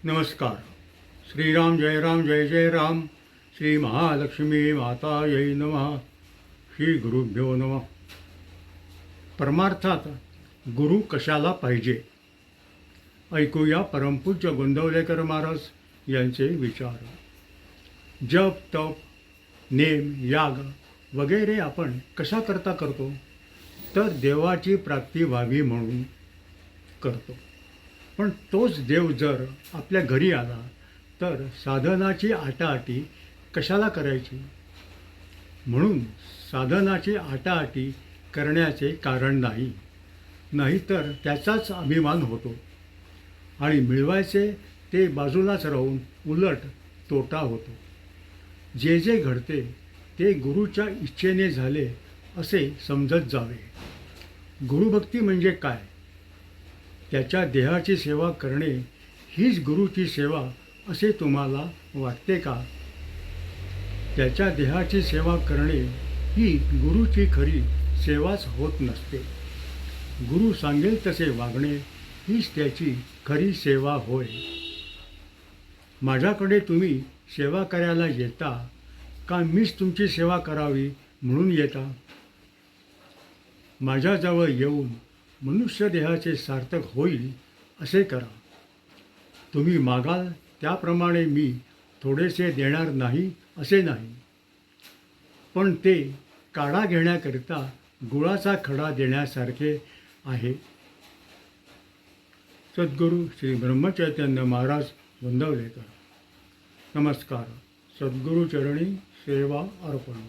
नमस्कार. श्रीराम जय राम जय जय राम. श्री महालक्ष्मी मातायै नमः. श्री गुरुभ्यो नमः. परमार्थात गुरु कशाला पाहिजे ऐकूया परमपूज्य गोंदवलेकर महाराज यांचे विचार. जप तप नेम याग वगैरे आपण कशा करता करतो तर देवाची प्राप्ती व्हावी म्हणून करतो. पण तोच देव जर आपल्या घरी आला तर साधनाची आटाआटी कशाला करायची. म्हणून साधनाची आटाआटी करण्याचे कारण नाही, नाहीतर त्याचाच अभिमान होतो आणि मिळवायचे ते बाजूलाच राहून उलट तोटा होतो. जे जे घडते ते गुरुच्या इच्छेने झाले असे समजत जावे. गुरुभक्ती म्हणजे काय? त्याच्या देहाची सेवा करणे हीच गुरुची सेवा असे तुम्हाला वाटते का? त्याच्या देहाची सेवा करणे ही गुरुची खरी सेवाच होत नसते. गुरु सांगेल तसे वागणे हीच त्याची खरी सेवा होय. माझ्याकडे तुम्ही सेवा करायला येता का मीच तुमची सेवा करावी म्हणून येता? माझ्याजवळ येऊन मनुष्य देहाचे सार्थक होईल असे करा. तुम्ही मागाल त्याप्रमाणे मी थोडेसे देणार नाही असे नाही, पण ते काढा घेण्याकरिता गुळाचा खडा देण्यासारखे आहे. सद्गुरू श्री ब्रह्मचैतन्य महाराज गोंदवलेकर. नमस्कार. सद्गुरुचरणी सेवा अर्पण.